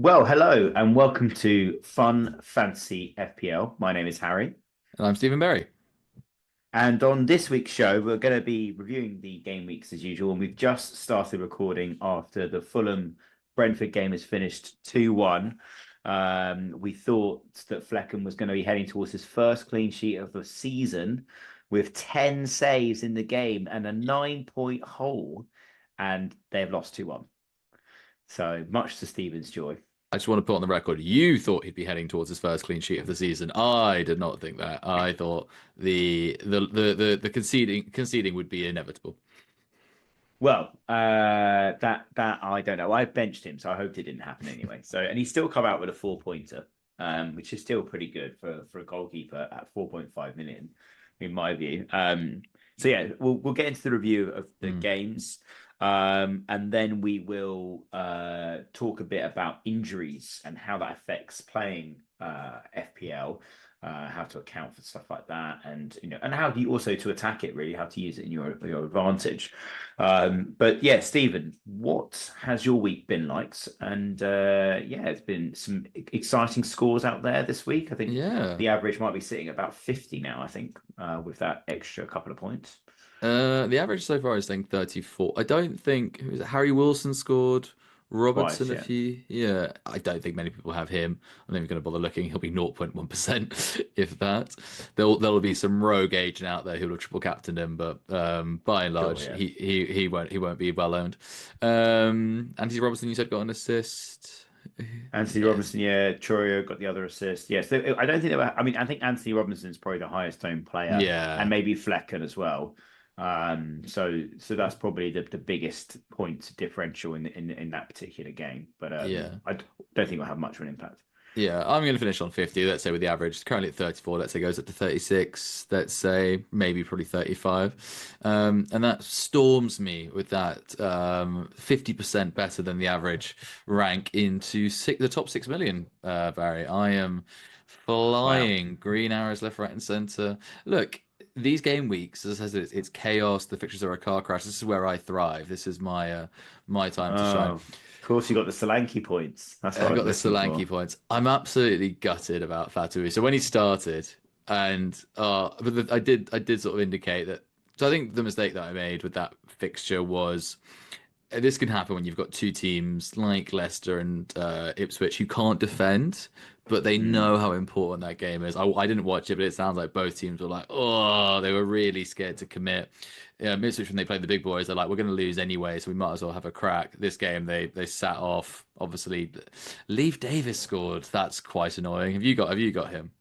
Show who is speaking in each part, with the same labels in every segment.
Speaker 1: Well, hello and welcome to Fun Fantasy FPL. My name is Harry.
Speaker 2: And I'm Stephen Berry.
Speaker 1: And on this week's show, we're going to be reviewing the game weeks as usual. And we've just started recording after the Fulham Brentford game has finished 2-1. We thought that Fleckham was going to be heading towards his first clean sheet of the season with 10 saves in the game and a 9-point hole. And they've lost 2-1. So much to Stephen's joy.
Speaker 2: I just want to put on the record, you thought he'd be heading towards his first clean sheet of the season. I did not think that. I thought the conceding would be inevitable.
Speaker 1: Well, that I don't know. I benched him, so I hoped it didn't happen anyway. So, and he's still come out with a 4-pointer, which is still pretty good for a goalkeeper at 4.5 million, in my view. So yeah, we'll get into the review of the games, and then we will talk a bit about injuries and how that affects playing FPL. How to account for stuff like that, and and how do you also to attack it, really, how to use it in your advantage. But yeah, Stephen, what has your week been like? And yeah, it's been some exciting scores out there this week. I think
Speaker 2: Yeah.
Speaker 1: the average might be sitting at about 50 now, I think, with that extra couple of points.
Speaker 2: The average so far is saying 34. I don't think who is it? Harry Wilson scored.
Speaker 1: Twice,
Speaker 2: Robertson,
Speaker 1: yeah.
Speaker 2: if you, yeah, I don't think many people have him. I'm not even going to bother looking. He'll be 0.1%, if that. There'll be some rogue agent out there who'll have triple captained him, but by and
Speaker 1: Sure,
Speaker 2: large,
Speaker 1: yeah.
Speaker 2: he won't be well owned. Anthony Robertson, you said got an assist.
Speaker 1: Anthony
Speaker 2: Yes.
Speaker 1: Robinson, yeah. Chorio got the other assist. Yes, I don't think they were. I mean, I think Anthony Robinson's probably the highest owned player, and
Speaker 2: Yeah.
Speaker 1: maybe Flecken as well. So that's probably the biggest point differential in that particular game. But
Speaker 2: Yeah.
Speaker 1: don't think it'll have much of an impact.
Speaker 2: Yeah, I'm going to finish on 50. Let's say with the average, it's currently at 34. Let's say goes up to 36. Let's say maybe probably 35. And that storms me with that 50% better than the average rank into the top 6 million, Barry. I am
Speaker 1: Wow.
Speaker 2: flying green arrows left, right, and center. Look, these game weeks, as I said, it's chaos. The fixtures are a car crash. This is where I thrive. This is my time to shine.
Speaker 1: Oh, of course you got the Solanke points. That's what
Speaker 2: I
Speaker 1: I was
Speaker 2: got the
Speaker 1: looking for.
Speaker 2: Solanke points. I'm absolutely gutted about Fatoui. So when he started, and I did sort of indicate that. So I think the mistake that I made with that fixture was this can happen when you've got two teams like Leicester and Ipswich who can't defend, but they know
Speaker 1: Hmm.
Speaker 2: how important that game is. I didn't watch it, but it sounds like both teams were like, oh, they were really scared to commit. Ipswich, when they played the big boys, they're like, we're going to lose anyway, so we might as well have a crack. This game, they sat off. Obviously, Leave Davis scored. That's quite annoying. Have you got him?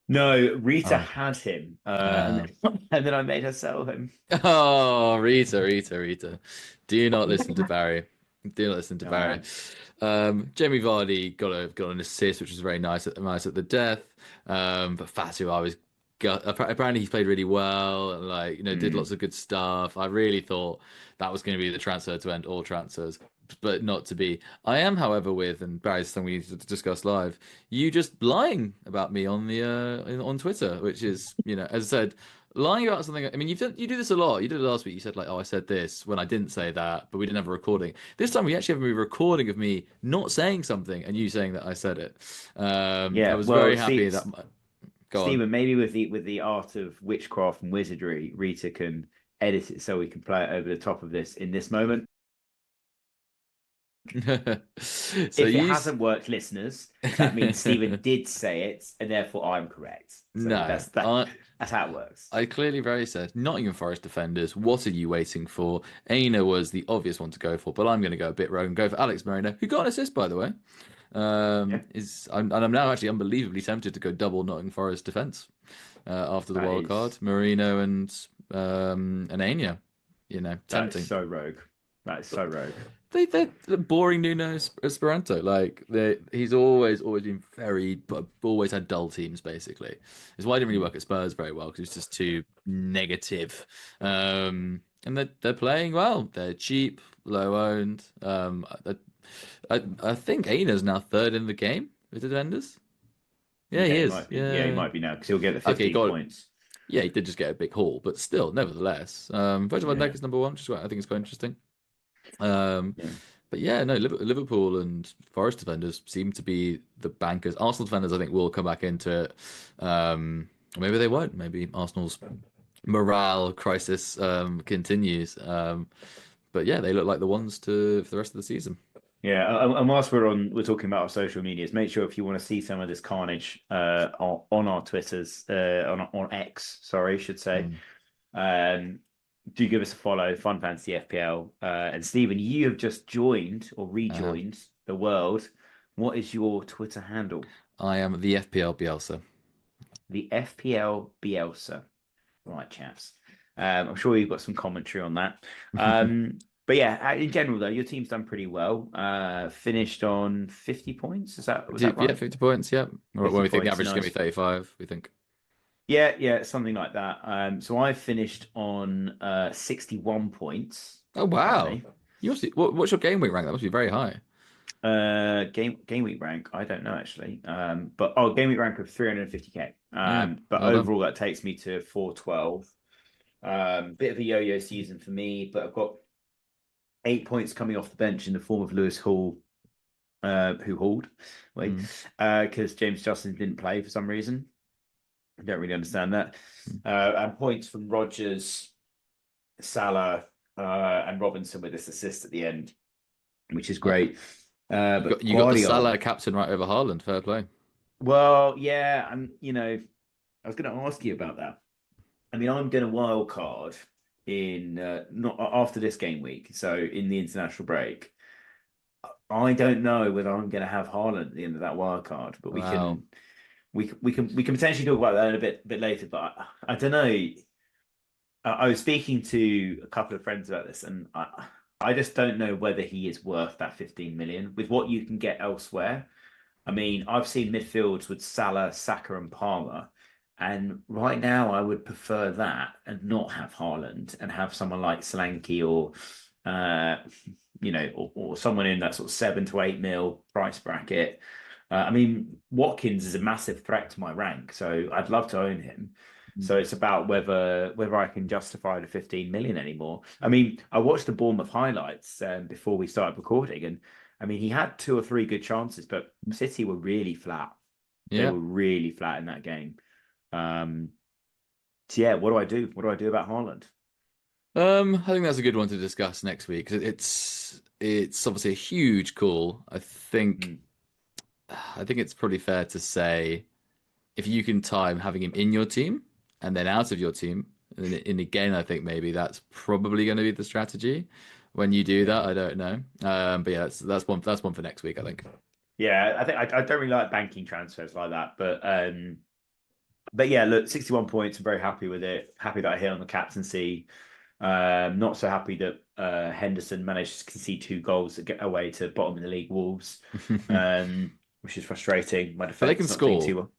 Speaker 1: No, Rita
Speaker 2: Oh.
Speaker 1: had him, and
Speaker 2: Uh,
Speaker 1: then, and then I made her sell him.
Speaker 2: Oh, Rita. Do not listen to Barry. Do not listen to
Speaker 1: Oh
Speaker 2: Barry.
Speaker 1: man.
Speaker 2: Jamie Vardy got an assist, which was very nice at the death. But Fatu, I was apparently he's played really well and did lots
Speaker 1: Hmm.
Speaker 2: of good stuff. I really thought that was going to be the transfer to end all transfers, but not to be. I am, however, and Barry's something we need to discuss live. You just lying about me on the on Twitter, which is, as I said, lying about something. I mean, you do this a lot. You did it last week. You said like, "Oh, I said this," when I didn't say that, but we didn't have a recording. This time we actually have a recording of me not saying something and you saying that I said it. I
Speaker 1: Yeah.
Speaker 2: was
Speaker 1: Well,
Speaker 2: very happy
Speaker 1: see,
Speaker 2: that. Go on.
Speaker 1: Stephen, maybe with the art of witchcraft and wizardry, Rita can edit it so we can play it over the top of this in this moment.
Speaker 2: So
Speaker 1: If it
Speaker 2: you
Speaker 1: hasn't worked, listeners, that means Stephen did say it, and therefore I'm correct. So
Speaker 2: no,
Speaker 1: that's how it works.
Speaker 2: I clearly very said Nottingham Forest defenders. What are you waiting for? Aina was the obvious one to go for, but I'm going to go a bit rogue and go for Alex Moreno, who got an assist, by the way.
Speaker 1: Yeah.
Speaker 2: I'm now actually unbelievably tempted to go double Nottingham Forest defense after the
Speaker 1: That
Speaker 2: wild card,
Speaker 1: is
Speaker 2: Marino and Anya.
Speaker 1: that is
Speaker 2: Tempting.
Speaker 1: so rogue. That is so rogue.
Speaker 2: They're boring Nuno Esperanto. Like he's always been but always had dull teams basically. It's why I didn't really
Speaker 1: Hmm.
Speaker 2: work at Spurs very well because it's just too negative. And they're playing well. They're cheap, low owned. I think Aina's now third in the game with the defenders. Yeah,
Speaker 1: Yeah,
Speaker 2: he
Speaker 1: he
Speaker 2: is.
Speaker 1: might be. Yeah, he
Speaker 2: Yeah.
Speaker 1: might be now because he'll get the
Speaker 2: Okay,
Speaker 1: 15
Speaker 2: got it.
Speaker 1: points.
Speaker 2: Yeah, he did just get a big haul, but still, nevertheless. Virgil van
Speaker 1: Yeah.
Speaker 2: Dijk is number one, which is what I think is quite interesting. Um,
Speaker 1: Yeah.
Speaker 2: But yeah, no, Liverpool and Forest defenders seem to be the bankers. Arsenal defenders, I think, will come back into it. Or maybe they won't. Maybe Arsenal's morale crisis continues. But yeah, they look like the ones to for the rest of the season.
Speaker 1: Yeah, and whilst we're talking about our social medias, make sure if you want to see some of this carnage on our Twitters, on X, sorry, I should say,
Speaker 2: Mm.
Speaker 1: um, do give us a follow, Fun Fantasy FPL. And Stephen, you have just joined or
Speaker 2: I have.
Speaker 1: rejoined the world. What is your Twitter handle?
Speaker 2: I am the FPL Bielsa.
Speaker 1: The FPL Bielsa. Right, chaps. I'm sure you've got some commentary on that. But yeah, in general though, your team's done pretty well. Finished on 50 points. Was that
Speaker 2: Yeah,
Speaker 1: right?
Speaker 2: 50 points. Yeah. Or
Speaker 1: 50
Speaker 2: when we think the
Speaker 1: points,
Speaker 2: average is going to
Speaker 1: nice.
Speaker 2: be 35, we think.
Speaker 1: Yeah, something like that. So I finished on 61 points
Speaker 2: Oh wow.
Speaker 1: currently.
Speaker 2: You must be, what's your game week rank? That must be very high.
Speaker 1: Game week rank, I don't know actually. But oh, game week rank of 350k.
Speaker 2: Yeah,
Speaker 1: But
Speaker 2: well done.
Speaker 1: overall that takes me to 412. Bit of a yo-yo season for me, but I've got 8 points coming off the bench in the form of Lewis Hall, who hauled, wait,
Speaker 2: Mm.
Speaker 1: because James Justin didn't play for some reason. I don't really understand that. And points from Rogers, Salah, and Robinson with this assist at the end, which is
Speaker 2: Uh,
Speaker 1: great. But
Speaker 2: you got the
Speaker 1: Guardiola,
Speaker 2: Salah captain right over Haaland. Fair play.
Speaker 1: well, yeah, and I was going to ask you about that. I mean, I'm going to wild card in not after this game week, so in the international break. I don't know whether I'm going to have Haaland at the end of that wild card, but
Speaker 2: Wow.
Speaker 1: we can potentially talk about that in a bit later. But I don't know. I was speaking to a couple of friends about this, and I just don't know whether he is worth that 15 million with what you can get elsewhere. I mean, I've seen midfields with Salah, Saka, and Palmer, and right now I would prefer that and not have Haaland and have someone like Solanke or, uh, or someone in that sort of 7 to 8 mil price bracket. I mean, Watkins is a massive threat to my rank, so I'd love to own him. So it's about whether I can justify the 15 million anymore. I mean, I watched the Bournemouth highlights before we started recording, and I mean, he had two or three good chances, but City were really flat. They
Speaker 2: Yeah.
Speaker 1: were really flat in that game. Um, so yeah, what do I do? What do I do about Haaland?
Speaker 2: I think that's a good one to discuss next week because it's obviously a huge call.
Speaker 1: Mm,
Speaker 2: I think it's probably fair to say if you can time having him in your team and then out of your team, and again, I think maybe that's probably going to be the strategy. When you do
Speaker 1: yeah,
Speaker 2: that, I don't know. But yeah, that's one for next week, I think.
Speaker 1: yeah. I think I don't really like banking transfers like that, but yeah, look, 61 points. I'm very happy with it. Happy that I hit on the captaincy. Not so happy that Henderson managed to concede 2 goals to get away to bottom of the league Wolves, which is frustrating. My
Speaker 2: But they
Speaker 1: defense
Speaker 2: can
Speaker 1: not doing
Speaker 2: score.
Speaker 1: too well.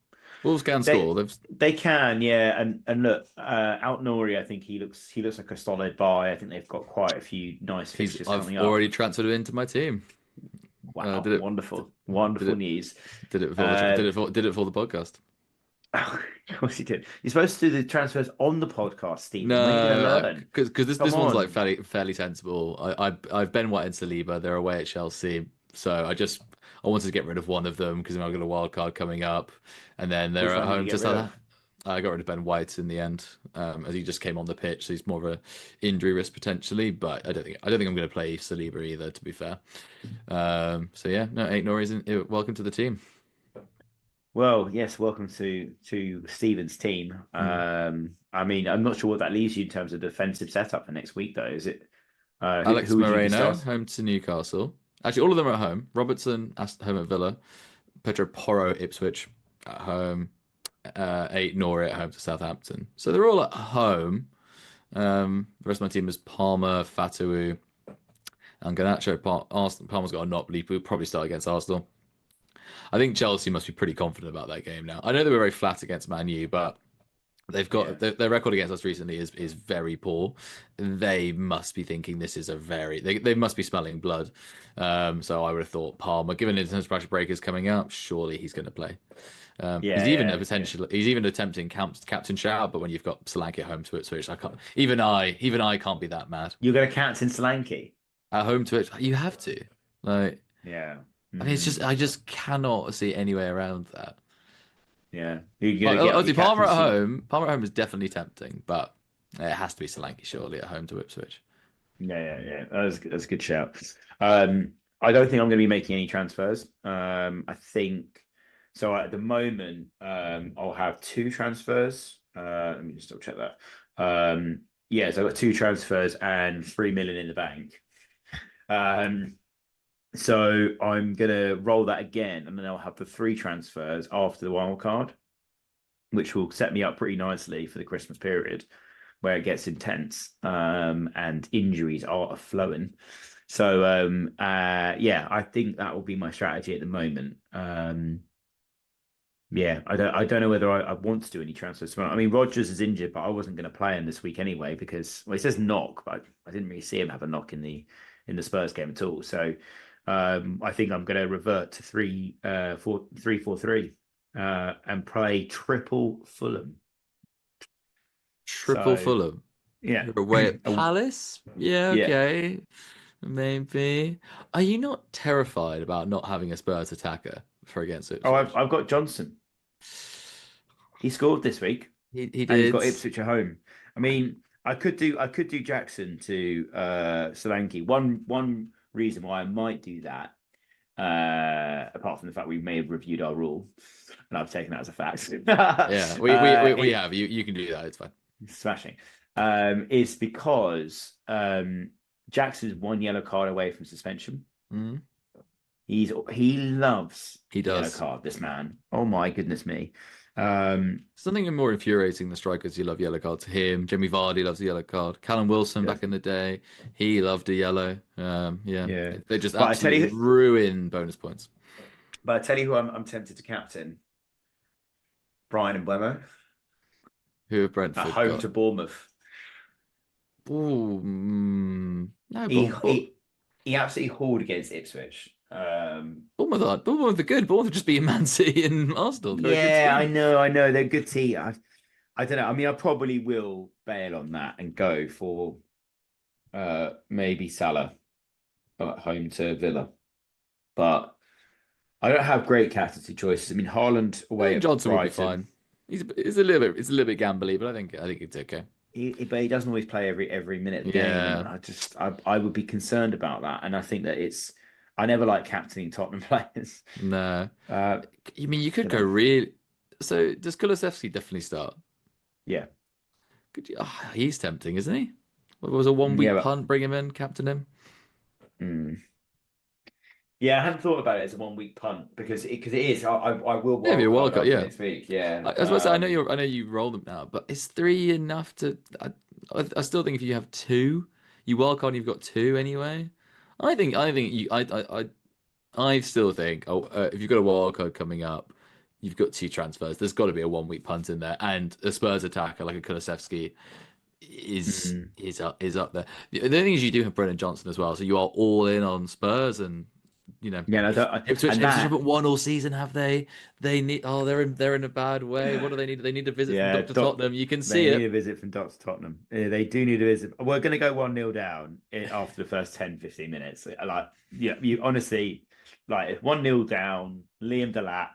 Speaker 2: Wolves can
Speaker 1: They
Speaker 2: score.
Speaker 1: they can, yeah, and look, Out Nori, I think he looks like a solid buy. I think they've got quite a few nice fixtures
Speaker 2: I've
Speaker 1: coming up.
Speaker 2: already transferred him into my team.
Speaker 1: Wow,
Speaker 2: Did it
Speaker 1: wonderful,
Speaker 2: did
Speaker 1: wonderful
Speaker 2: it
Speaker 1: news.
Speaker 2: did it for the
Speaker 1: Uh,
Speaker 2: did it for the podcast.
Speaker 1: of course you did. You're supposed to do the transfers on the podcast, Stephen. When are you going to
Speaker 2: No,
Speaker 1: learn?
Speaker 2: because this
Speaker 1: Come
Speaker 2: one's like
Speaker 1: on,
Speaker 2: fairly sensible. I've Ben White and Saliba. They're away at Chelsea, so I wanted to get rid of one of them because I've got a wild card coming up, and then they're
Speaker 1: which
Speaker 2: at
Speaker 1: one did you
Speaker 2: home
Speaker 1: get
Speaker 2: just
Speaker 1: rid
Speaker 2: like
Speaker 1: of?
Speaker 2: that. I got rid of Ben White in the end, as he just came on the pitch, so he's more of a injury risk potentially. But I don't think I'm going to play Saliba either, to be fair. So yeah, no, ain't no reason. Welcome to the team.
Speaker 1: Well, yes, welcome to Stephen's team.
Speaker 2: Hmm.
Speaker 1: I mean, I'm not sure what that leaves you in terms of defensive setup for next week, though. Is it
Speaker 2: Alex
Speaker 1: who would you be
Speaker 2: Moreno
Speaker 1: starting?
Speaker 2: home to Newcastle. Actually, all of them are at home. Robertson home at Villa. Pedro Porro Ipswich at home. Eight Nori at home to Southampton. So they're all at home. The rest of my team is Palmer, Fatawu, and Garnacho. Palmer's got a knock, but he'll probably start against Arsenal. I think Chelsea must be pretty confident about that game now. I know they were very flat against Man U, but they've
Speaker 1: Yeah,
Speaker 2: got their record against us recently is very poor. They must be thinking this is they must be smelling blood. So I would have thought Palmer, given his pressure breakers coming up, surely he's going to play.
Speaker 1: yeah.
Speaker 2: He's even attempting captain shout, but when you've got Solanke at home to Ipswich, I can't even I can't be that mad.
Speaker 1: You're going to captain Solanke.
Speaker 2: At home to it, you have to. Like,
Speaker 1: Yeah.
Speaker 2: I mean, it's
Speaker 1: Mm,
Speaker 2: just I just cannot see any way around that.
Speaker 1: yeah. You're
Speaker 2: Like,
Speaker 1: gonna get up your
Speaker 2: obviously,
Speaker 1: captaincy.
Speaker 2: Palmer at home is definitely tempting, but it has to be Solanke surely at home to Ipswich.
Speaker 1: Yeah. That's a good shout. Um, I don't think I'm going to be making any transfers. I think so. At the moment, I'll have two transfers. Let me just double check that. Yeah, so I've got two transfers and 3 million in the bank. Um, so I'm gonna roll that again, and then I'll have the three transfers after the wild card, which will set me up pretty nicely for the Christmas period where it gets intense and injuries are flowing. So yeah, I think that will be my strategy at the moment. Yeah, I don't know whether I want to do any transfers. I mean, Rogers is injured, but I wasn't going to play him this week anyway because well, it says knock, but I didn't really see him have a knock in the Spurs game at all. So I think I'm going to revert to 3-4-3 and play triple Fulham.
Speaker 2: Triple
Speaker 1: So
Speaker 2: Fulham.
Speaker 1: yeah,
Speaker 2: You're away at
Speaker 1: Oh,
Speaker 2: Palace? Yeah,
Speaker 1: yeah.
Speaker 2: okay. Maybe. Are you not terrified about not having a Spurs attacker for against
Speaker 1: Oh, I've
Speaker 2: Ipswich?
Speaker 1: I've got Johnson. He scored this week,
Speaker 2: He
Speaker 1: and he's
Speaker 2: did.
Speaker 1: got Ipswich at home. I mean, I could do Jackson to Solanke. One reason why I might do that, apart from the fact we may have reviewed our rule, and I've taken that as a fact.
Speaker 2: Yeah, we
Speaker 1: It
Speaker 2: have. You can do that. It's fine.
Speaker 1: smashing. Is because Jackson's one yellow card away from suspension.
Speaker 2: Mhm.
Speaker 1: He loves
Speaker 2: He
Speaker 1: a yellow
Speaker 2: does.
Speaker 1: card, this man. Oh my goodness me. Um,
Speaker 2: Something more infuriating than strikers who love yellow cards. Him, Jamie Vardy loves a yellow card. Callum Wilson
Speaker 1: yeah,
Speaker 2: back in the day, he loved a yellow. Yeah,
Speaker 1: yeah.
Speaker 2: they just
Speaker 1: But I tell
Speaker 2: absolutely
Speaker 1: you,
Speaker 2: ruin bonus points.
Speaker 1: who I'm tempted to captain. Brian and Wemo
Speaker 2: Who have
Speaker 1: at
Speaker 2: Brentford
Speaker 1: home
Speaker 2: got?
Speaker 1: to Bournemouth.
Speaker 2: Ooh, no,
Speaker 1: He
Speaker 2: but
Speaker 1: he he absolutely hauled against Ipswich.
Speaker 2: Bournemouth are good. Bournemouth are just beating Man City and Arsenal. They're a good
Speaker 1: Yeah,
Speaker 2: team.
Speaker 1: I know. They're a good team. I don't know. I mean, I probably will bail on that and go for maybe Salah at home to Villa. But I don't have great captaincy choices. I mean, Haaland
Speaker 2: I
Speaker 1: away
Speaker 2: think
Speaker 1: at
Speaker 2: Johnson will be
Speaker 1: Brighton.
Speaker 2: fine. It's a little bit gambly, but I think it's okay.
Speaker 1: But he doesn't always play every minute of the game, and
Speaker 2: Yeah,
Speaker 1: I would be concerned about that. And I think that I never like captaining Tottenham players.
Speaker 2: no.
Speaker 1: Uh,
Speaker 2: You mean you could
Speaker 1: don't
Speaker 2: go
Speaker 1: know.
Speaker 2: real? So does Kulusevski definitely start?
Speaker 1: Yeah,
Speaker 2: Could you? He's tempting, isn't he? What was a 1 week
Speaker 1: yeah,
Speaker 2: punt? Bring him in, captain him.
Speaker 1: mm. Yeah. I hadn't thought about it as a 1 week punt because it is. I will
Speaker 2: Maybe a
Speaker 1: wild
Speaker 2: wild
Speaker 1: card
Speaker 2: card.
Speaker 1: after
Speaker 2: Yeah.
Speaker 1: next week. Yeah.
Speaker 2: I was about to say, I know you roll them now, but is three enough to? I still think if you have two, you wild card, you've got two anyway. I think you, I still think, if you've got a wild card coming up, you've got two transfers. There's got to be a 1 week punt in there, and a Spurs attacker like a Kulusevski
Speaker 1: Mm.
Speaker 2: is up there. The thing is, you do have Brennan Johnson as well, so you are all in on Spurs, and
Speaker 1: Yeah. And, I
Speaker 2: if
Speaker 1: don't, and
Speaker 2: Ipswich
Speaker 1: that.
Speaker 2: haven't won all season, have they? They need. Oh, they're in a bad way. What do they need? They need a visit from
Speaker 1: Yeah,
Speaker 2: Doctor Tottenham. You can see
Speaker 1: they need
Speaker 2: it.
Speaker 1: a visit from Dr. Tottenham. They do need a visit. We're going to go 1-0 down after the first 10-15 minutes. Like, yeah, you honestly, like, if 1-0 down, Liam Delap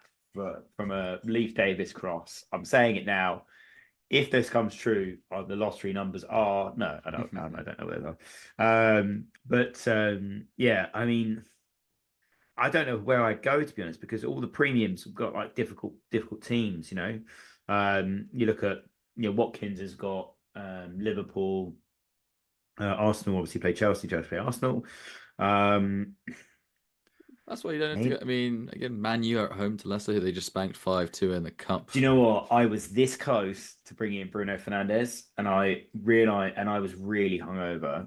Speaker 1: from a Leif Davis cross. I'm saying it now. If this comes true, the lottery numbers are no, I don't know where they are. But yeah, I mean, I don't know where I'd go to be honest, because all the premiums have got like difficult teams. You look at Watkins has got Liverpool, Arsenal obviously play Chelsea play Arsenal. Um,
Speaker 2: That's why you don't have to go.
Speaker 1: maybe,
Speaker 2: I mean, again, Man U are at home to Leicester, who they just spanked 5-2 in the cup.
Speaker 1: do you know what? I was this close to bringing in Bruno Fernandes, and I realized, and I was really hungover.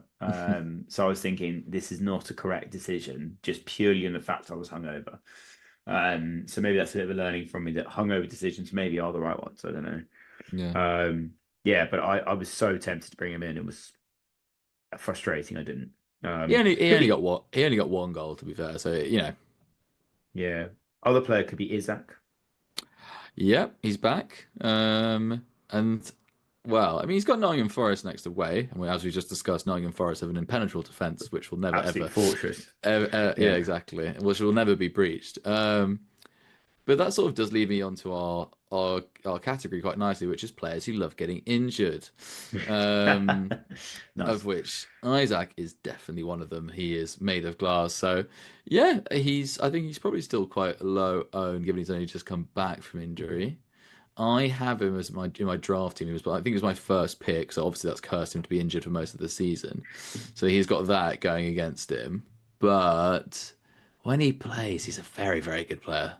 Speaker 1: So I was thinking this is not a correct decision, just purely in the fact I was hungover. So maybe that's a bit of a learning from me that hungover decisions maybe are the right ones. I don't know.
Speaker 2: Yeah.
Speaker 1: Yeah, but I was so tempted to bring him in. It was frustrating. I didn't.
Speaker 2: He
Speaker 1: Could
Speaker 2: only got
Speaker 1: be,
Speaker 2: what he only got one goal to be fair. So
Speaker 1: yeah. Other player could be Isaac.
Speaker 2: yeah, he's back. And Well, I mean, he's got Nottingham Forest next away, and as we just discussed, Nottingham Forest have an impenetrable defense, which will never
Speaker 1: Absolute
Speaker 2: ever,
Speaker 1: fortress.
Speaker 2: yeah,
Speaker 1: Yeah.
Speaker 2: exactly, which will never be breached. But that sort of does lead me onto our category quite nicely, which is players who love getting injured. Um,
Speaker 1: Nice.
Speaker 2: of which Isaac is definitely one of them. He is made of glass. So yeah, I think he's probably still quite low owned, given he's only just come back from injury. I have him as my in my draft team. I think it was my first pick, so obviously that's cursed him to be injured for most of the season. So he's got that going against him. But when he plays, he's a very, very good player.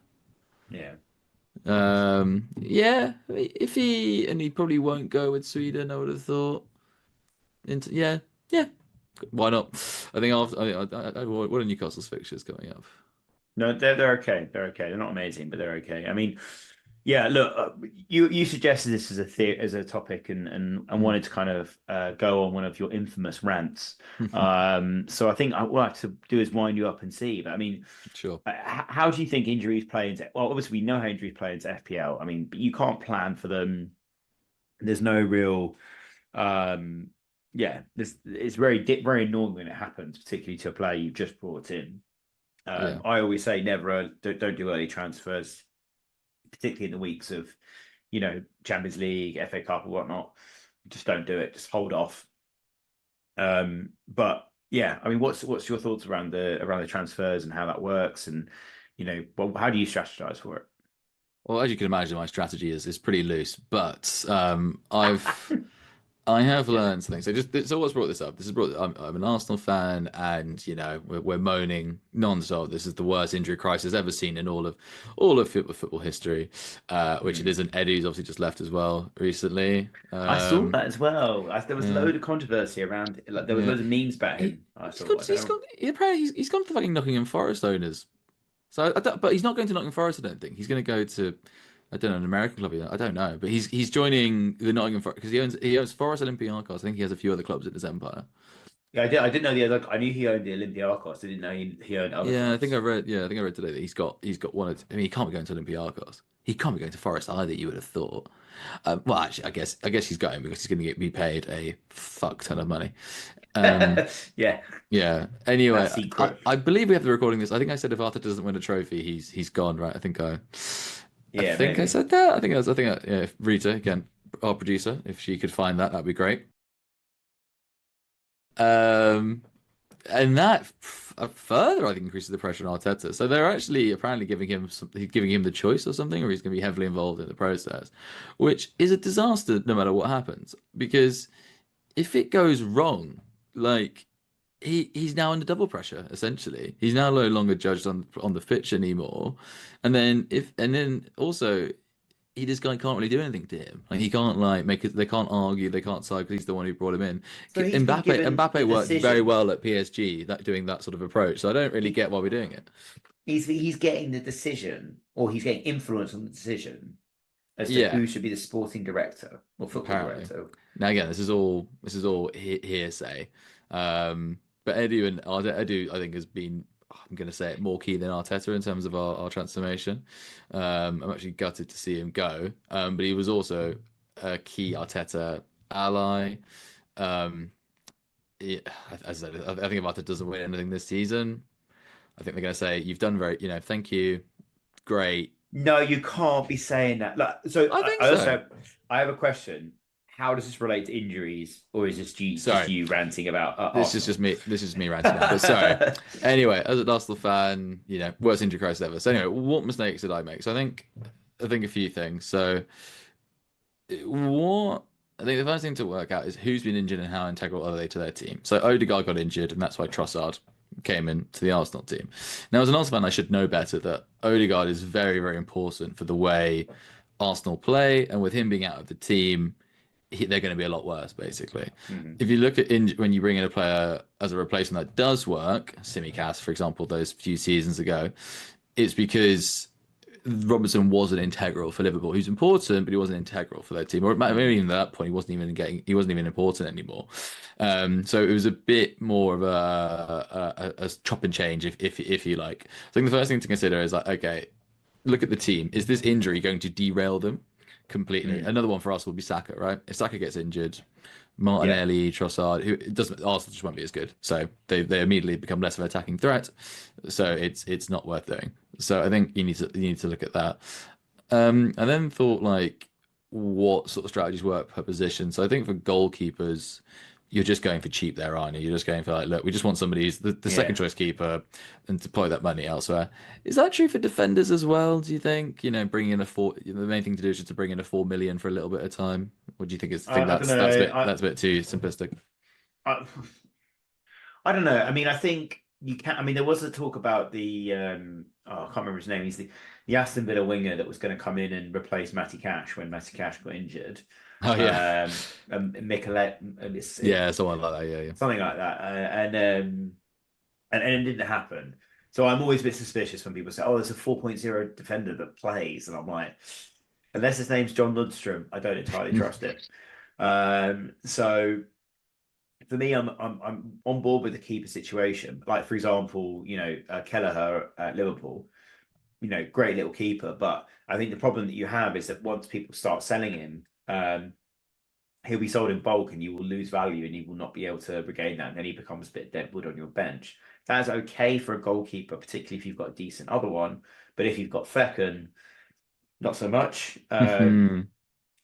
Speaker 1: Yeah.
Speaker 2: Yeah, if he and he probably won't go with Sweden, I would have thought. Yeah, yeah, why not? I think after what are Newcastle's fixtures coming up?
Speaker 1: No, they're okay. They're okay. They're not amazing, but they're okay. I mean, yeah. Look, you suggested this as as a topic, and
Speaker 2: Mhm.
Speaker 1: wanted to kind of go on one of your infamous rants. So I think what I have to do is wind you up and see. But I mean,
Speaker 2: Sure.
Speaker 1: how do you think injuries play into? Well, obviously we know how injuries play into FPL. I mean, but you can't plan for them. There's no real um yeah, this it's very annoying when it happens, particularly to a player you've just brought in.
Speaker 2: Yeah.
Speaker 1: I always say never don't do early transfers, particularly in the weeks of Champions League, FA Cup, or whatnot. Just don't do it. Just hold off. But yeah, I mean, what's your thoughts around the transfers and how that works, and well, how do you strategize for it?
Speaker 2: Well, as you can imagine, my strategy is pretty loose, but I have
Speaker 1: Yeah.
Speaker 2: learned something. So what's brought this up? This is brought. I'm an Arsenal fan, and we're moaning non-stop. This is the worst injury crisis ever seen in all of football history. Which it
Speaker 1: Hmm.
Speaker 2: isn't. Eddie's obviously just left as well recently.
Speaker 1: I saw that as well. There was a
Speaker 2: Yeah,
Speaker 1: load of controversy around. Like there was
Speaker 2: yeah.
Speaker 1: loads of memes about
Speaker 2: He,
Speaker 1: him. I
Speaker 2: he's
Speaker 1: saw.
Speaker 2: gone.
Speaker 1: I don't
Speaker 2: He's
Speaker 1: know.
Speaker 2: gone. He's gone to fucking Nottingham Forest owners. So I don't, but he's not going to Nottingham Forest. I don't think he's going to go to. I don't know, an American club. I don't know, but he's joining the Nottingham Forest because he owns Forest Olympiacos. I think he has a few other clubs in his empire.
Speaker 1: Yeah, I didn't know the other. I knew he owned the Olympiacos. I didn't know he owned other
Speaker 2: Yeah, I think I
Speaker 1: clubs.
Speaker 2: read. Yeah, I think I read today that he's got one. I mean, he can't be going to Olympiacos. He can't be going to Forest either. You would have thought. Well, actually, I guess he's going because he's going to be paid a fuck ton of money. Um,
Speaker 1: Yeah,
Speaker 2: yeah.
Speaker 1: our
Speaker 2: Anyway, I,
Speaker 1: secret.
Speaker 2: I believe we have the recording this. I think I said if Arthur doesn't win a trophy, he's gone. Right? I
Speaker 1: Yeah,
Speaker 2: think I
Speaker 1: maybe.
Speaker 2: said that. Yeah, if Rita again, our producer, if she could find that, that'd be great. Um, and that further, I think, increases the pressure on Arteta. So they're actually apparently giving him the choice or something, or he's going to be heavily involved in the process, which is a disaster no matter what happens. Because if it goes wrong, like he's now under double pressure. Essentially, he's now no longer judged on the pitch anymore. And then also he just can't really do anything to him. Like he can't like make it. They can't argue. They can't side because he's the one who brought him in.
Speaker 1: So he's been given the
Speaker 2: Mbappe worked very
Speaker 1: decision.
Speaker 2: well at PSG, that doing that sort of approach. So I don't really
Speaker 1: He,
Speaker 2: get why we're doing it.
Speaker 1: he's getting the decision, or he's getting influence on the decision as to
Speaker 2: Yeah,
Speaker 1: who should be the sporting director or football
Speaker 2: apparently.
Speaker 1: director.
Speaker 2: Now again, this is all hearsay. But Edu, I think, has been. I'm going to say it more key than Arteta in terms of our transformation. I'm actually gutted to see him go. But he was also a key Arteta ally. Um, yeah, as I said, I think if Arteta doesn't win anything this season, I think they're going to say, "You've done very, thank you, great."
Speaker 1: No, you can't be saying that. Look, so
Speaker 2: I think
Speaker 1: I
Speaker 2: so.
Speaker 1: also I have a question. How does this relate to injuries, or is this just
Speaker 2: Sorry,
Speaker 1: you ranting about
Speaker 2: this is just
Speaker 1: Arsenal?
Speaker 2: me. This is me ranting now. But sorry. Anyway, as an Arsenal fan, worst injury crisis ever. So anyway, what mistakes did I make? So I think a few things. So what I think the first thing to work out is who's been injured and how integral are they to their team. So Odegaard got injured, and that's why Trossard came into the Arsenal team. Now, as an Arsenal fan, I should know better that Odegaard is very, very important for the way Arsenal play, and with him being out of the team, they're going to be a lot worse, basically.
Speaker 1: Mhm.
Speaker 2: If you look at when you bring in a player as a replacement that does work, Simicast, for example, those few seasons ago, it's because Robertson wasn't integral for Liverpool. He was important, but he wasn't integral for their team. Or maybe
Speaker 1: Mhm.
Speaker 2: even at that point, he wasn't even important anymore. So it was a bit more of a chop and change, if you like. I think the first thing to consider is like, okay, look at the team. Is this injury going to derail them? completely. Another one for us will be Saka, right? If Saka gets injured, Martinelli, Trossard, who it doesn't Arsenal just won't be as good. So they immediately become less of an attacking threat. So it's not worth doing. So I think you need to look at that. And then thought like what sort of strategies work per position. So I think for goalkeepers, you're just going for cheap there, aren't you? You're just going for like, look, we just want somebody who's the second
Speaker 1: Yeah.
Speaker 2: choice keeper and deploy that money elsewhere. Is that true for defenders as well? Do you think? Bringing in the main thing to do is just to bring in a 4 million for a little bit of time. Or do you think
Speaker 1: I don't
Speaker 2: that's a
Speaker 1: know.
Speaker 2: bit that's a bit too simplistic?
Speaker 1: I I don't know. I mean, I think you can. I mean, there was a talk about the I can't remember his name. He's the Aston Villa winger that was going to come in and replace Matty Cash when Matty Cash got injured.
Speaker 2: Oh yeah,
Speaker 1: Michelet,
Speaker 2: yeah, someone like that. Yeah, yeah.
Speaker 1: something like that, and it didn't happen. So I'm always a bit suspicious when people say, "Oh, there's a 4.0 defender that plays," and I'm like, unless his name's John Lundstrom, I don't entirely trust it. So for me, I'm on board with the keeper situation. Like for example, Kelleher at Liverpool, great little keeper. But I think the problem that you have is that once people start selling him, he'll be sold in bulk, and you will lose value, and you will not be able to regain that. And then he becomes a bit deadwood on your bench. That's okay for a goalkeeper, particularly if you've got a decent other one. But if you've got Flecken, not so much. And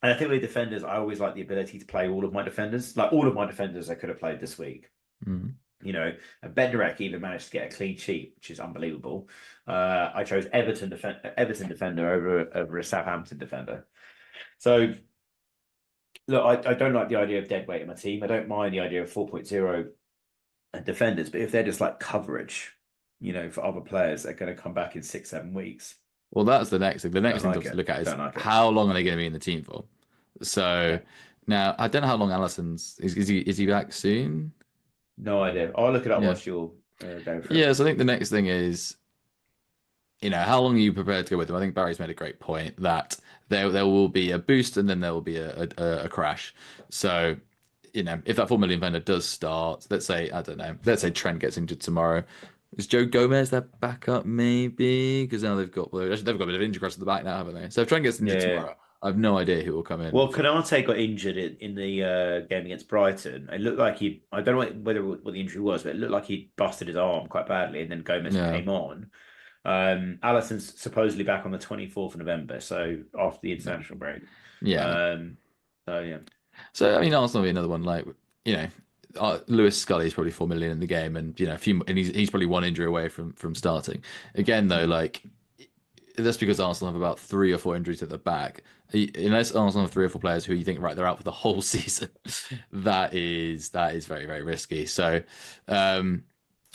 Speaker 1: I think with defenders, I always like the ability to play all of my defenders. Like all of my defenders, I could have played this week.
Speaker 2: Mm.
Speaker 1: And Bednarek even managed to get a clean sheet, which is unbelievable. I chose Everton defender over a Southampton defender. So look, I don't like the idea of dead weight in my team. I don't mind the idea of 4.0 defenders, but if they're just like coverage, for other players, they're going to come back in 6-7 weeks.
Speaker 2: Well, that's the next thing. The next
Speaker 1: Don't
Speaker 2: thing to
Speaker 1: like it.
Speaker 2: look at is
Speaker 1: Don't like it.
Speaker 2: how long are they going to be in the team for? So
Speaker 1: Yeah.
Speaker 2: now I don't know how long Allison's is he back soon?
Speaker 1: No idea. I'll look it up
Speaker 2: Yeah.
Speaker 1: whilst you're going through.
Speaker 2: Yeah, so I think the next thing is, how long are you prepared to go with them? I think Barry's made a great point that there will be a boost and then there will be a crash. So, if that 4 million vendor does start, let's say, I don't know, let's say Trent gets injured tomorrow. Is Joe Gomez their backup? Maybe because now they've got a bit of injury across the back now, haven't they? So if Trent gets injured
Speaker 1: Yeah.
Speaker 2: tomorrow, I have no idea who will come in.
Speaker 1: Well, Konate got injured in the game against Brighton. It looked like I don't know whether what the injury was, but it looked like he busted his arm quite badly, and then Gomez
Speaker 2: Yeah.
Speaker 1: came on. Allison's supposedly back on the 24th of November, so after the international break.
Speaker 2: Yeah.
Speaker 1: So yeah.
Speaker 2: So I mean, Arsenal will be another one. Like Lewis Scully is probably 4 million in the game, and a few, and he's probably one injury away from starting. Again, though, like that's because Arsenal have about 3 or 4 injuries at the back. Unless Arsenal have 3 or 4 players who you think right they're out for the whole season, that is very very risky. So.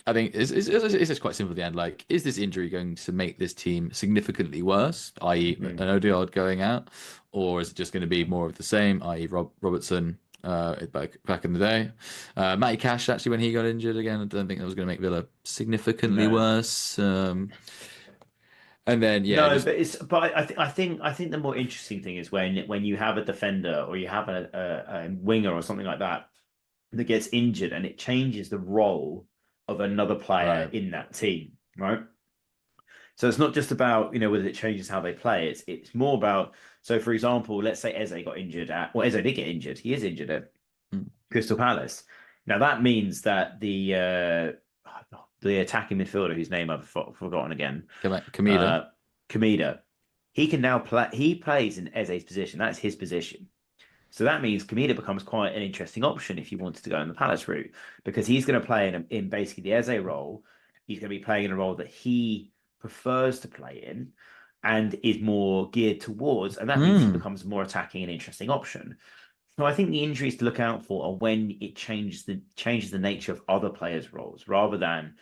Speaker 2: I think it's quite simple at the end. Like, is this injury going to make this team significantly worse, i.e., an Odegaard going out, or is it just going to be more of the same, i.e., Robertson back in the day? Matty Cash actually, when he got injured again, I don't think that was going to make Villa significantly worse. And then
Speaker 1: No, but I think the more interesting thing is when you have a defender or you have a winger or something like that gets injured and it changes the role of another player
Speaker 2: Right.
Speaker 1: in that team, right? So it's not just about whether it changes how they play. It's more about, so for example, let's say Eze got injured Eze did get injured. He is injured at Crystal Palace. Now that means that the attacking midfielder whose name I've forgotten again,
Speaker 2: Kamida.
Speaker 1: Kamida, he can now play. He plays in Eze's position. That's his position. So that means Kamida becomes quite an interesting option if you wanted to go in the Palace route, because he's going to play in basically the Eze role. He's going to be playing in a role that he prefers to play in and is more geared towards, and that means he becomes a more attacking and interesting option. So I think the injuries to look out for are when it changes the nature of other players' roles rather than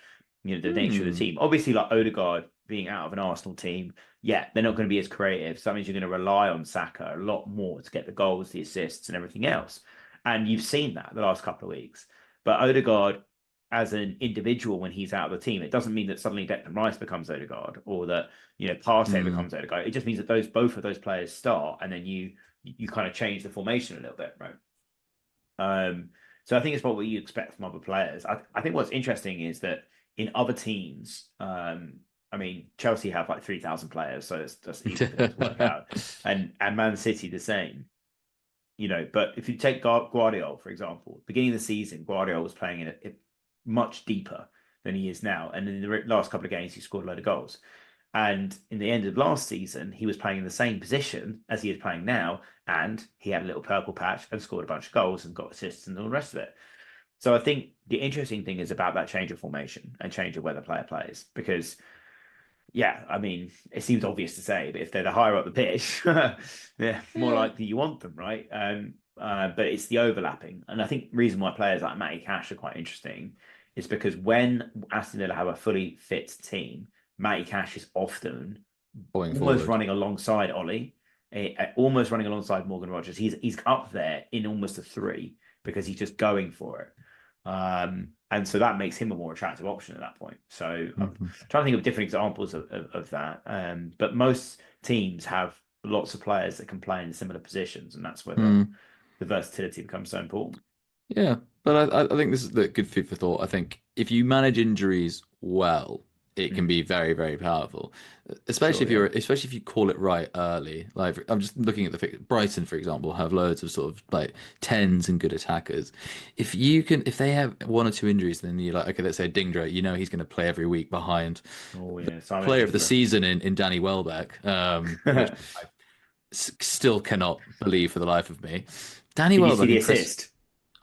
Speaker 1: the nature of the team. Obviously, like Odegaard being out of an Arsenal team, yeah, they're not going to be as creative. So that means you're going to rely on Saka a lot more to get the goals, the assists, and everything else. And you've seen that the last couple of weeks. But Odegaard, as an individual, when he's out of the team, it doesn't mean that suddenly Declan Rice becomes Odegaard or that Partey becomes Odegaard. It just means that both of those players start, and then you kind of change the formation a little bit, right? So I think it's what you expect from other players. I think what's interesting is that in other teams, I mean, Chelsea have like 3,000 players, so it's just easy for them to work out. And Man City the same. But if you take Guardiola, for example, beginning of the season, Guardiola was playing in it much deeper than he is now. And in the last couple of games, he scored a load of goals. And in the end of last season, he was playing in the same position as he is playing now. And he had a little purple patch and scored a bunch of goals and got assists and all the rest of it. So I think the interesting thing is about that change of formation and change of where the player plays. Because, yeah, I mean, it seems obvious to say, but if they're the higher up the pitch, they're more
Speaker 2: Yeah.
Speaker 1: likely you want them, right? But it's the overlapping. And I think the reason why players like Matty Cash are quite interesting is because when Aston Villa have a fully fit team, Matty Cash is often
Speaker 2: Going
Speaker 1: almost
Speaker 2: forward.
Speaker 1: running alongside Ollie, almost running alongside Morgan Rogers. He's up there in almost a three because he's just going for it. And so that makes him a more attractive option at that point. So I'm
Speaker 2: Mhm.
Speaker 1: trying to think of different examples of that. But most teams have lots of players that can play in similar positions, and that's where
Speaker 2: Mm.
Speaker 1: the versatility becomes so important.
Speaker 2: Yeah, but I think this is the good food for thought. I think if you manage injuries well, it can
Speaker 1: Mm,
Speaker 2: be very, very powerful.
Speaker 1: sure, yeah.
Speaker 2: Especially if you call it right early. Like I'm just looking at Brighton, for example, have loads of sort of like tens and good attackers. If they have one or two injuries, then you're like, okay, let's say Dingdra, he's going to play every week behind
Speaker 1: Oh yeah, Simon
Speaker 2: player of the
Speaker 1: Dingler.
Speaker 2: season in Danny Welbeck, which I still cannot believe for the life of me. Danny
Speaker 1: Did you see
Speaker 2: Welbeck
Speaker 1: the
Speaker 2: and Chris.
Speaker 1: assist?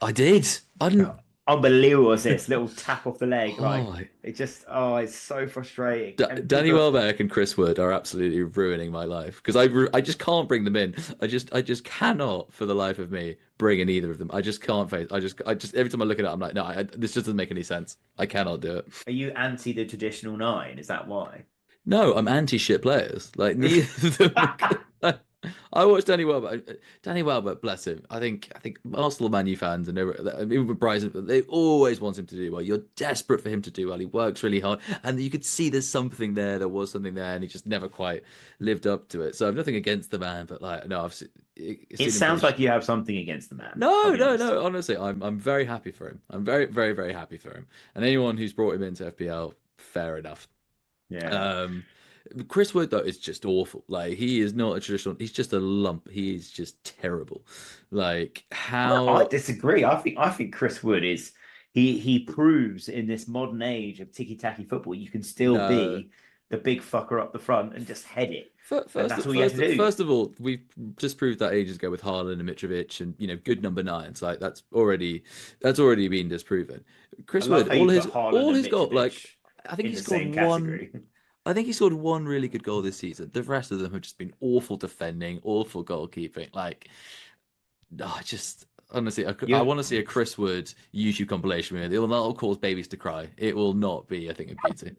Speaker 2: I did. I didn't.
Speaker 1: Unbelievable assist, little tap off the leg, like
Speaker 2: Oh,
Speaker 1: it just it's so frustrating. And
Speaker 2: Danny
Speaker 1: people are
Speaker 2: Welbeck and Chris Wood are absolutely ruining my life because I just can't bring them in. I just cannot for the life of me bring in either of them. I just can't face. I just every time I look at it, I'm like, no, this just doesn't make any sense. I cannot do it.
Speaker 1: are you anti the traditional nine? Is that why?
Speaker 2: No, I'm anti shit players. Like neither of them. Are good. I watched Danny Welbeck. Danny Welbeck, bless him. I think Arsenal Man U fans and even with Bryson, they always want him to do well. You're desperate for him to do well. He works really hard, and you could see there's something there. There was something there, and he just never quite lived up to it. So I've nothing against the man, but like no,
Speaker 1: It
Speaker 2: seen him play.
Speaker 1: sounds like you have something against the man. I'll
Speaker 2: No,
Speaker 1: be
Speaker 2: no,
Speaker 1: honest.
Speaker 2: no. Honestly, I'm very happy for him. I'm very, very, very happy for him. And anyone who's brought him into FPL, fair enough.
Speaker 1: Yeah.
Speaker 2: Um, Chris Wood though is just awful. Like he is not a traditional. He's just a lump. He is just terrible. Like
Speaker 1: I
Speaker 2: how
Speaker 1: disagree. I think Chris Wood is he proves in this modern age of ticky-tacky football you can still
Speaker 2: no.
Speaker 1: be the big fucker up the front and just head it. And
Speaker 2: First,
Speaker 1: that's all you have
Speaker 2: first,
Speaker 1: to do.
Speaker 2: first of all, we've just proved that ages ago with Haaland and Mitrovic, and good number nines. Like that's already been disproven.
Speaker 1: I
Speaker 2: Chris
Speaker 1: love
Speaker 2: Wood,
Speaker 1: how you put Haaland
Speaker 2: all
Speaker 1: and
Speaker 2: he's got
Speaker 1: Mitrovic
Speaker 2: like I think
Speaker 1: in
Speaker 2: he
Speaker 1: the
Speaker 2: scored
Speaker 1: same
Speaker 2: one.
Speaker 1: category.
Speaker 2: I think he scored one really good goal this season. The rest of them have just been awful defending, awful goalkeeping. Like, I just honestly, I
Speaker 1: You
Speaker 2: want to see a Chris Wood YouTube compilation with it. That'll cause babies to cry. It will not be a thing of beauty.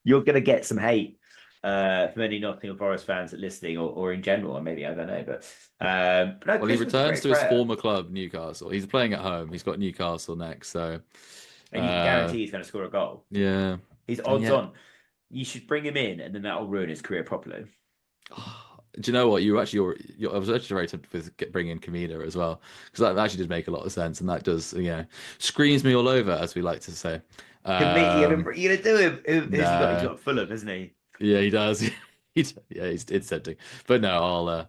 Speaker 1: you're gonna get some hate from any Nottingham Forest fans that listening or in general, or maybe I don't know, but no,
Speaker 2: Well, he
Speaker 1: Chris Wood's a
Speaker 2: returns
Speaker 1: great
Speaker 2: to his
Speaker 1: player.
Speaker 2: former club, Newcastle. He's playing at home. He's got Newcastle next, so
Speaker 1: And you can
Speaker 2: uh,
Speaker 1: guarantee he's going to score a goal.
Speaker 2: yeah,
Speaker 1: He's
Speaker 2: and
Speaker 1: odds
Speaker 2: yet.
Speaker 1: on. You should bring him in, and then that'll ruin his career properly.
Speaker 2: Do you know what? I was actually very tempted with bringing in Kamina as well because that actually did make a lot of sense, and that does, screams me all over, as we like to say.
Speaker 1: Commit.
Speaker 2: Um,
Speaker 1: You're gonna do him. Who's he got? He's
Speaker 2: no,
Speaker 1: got Fulham, isn't he?
Speaker 2: yeah, he does. Yeah, it's tempting, but no, I'll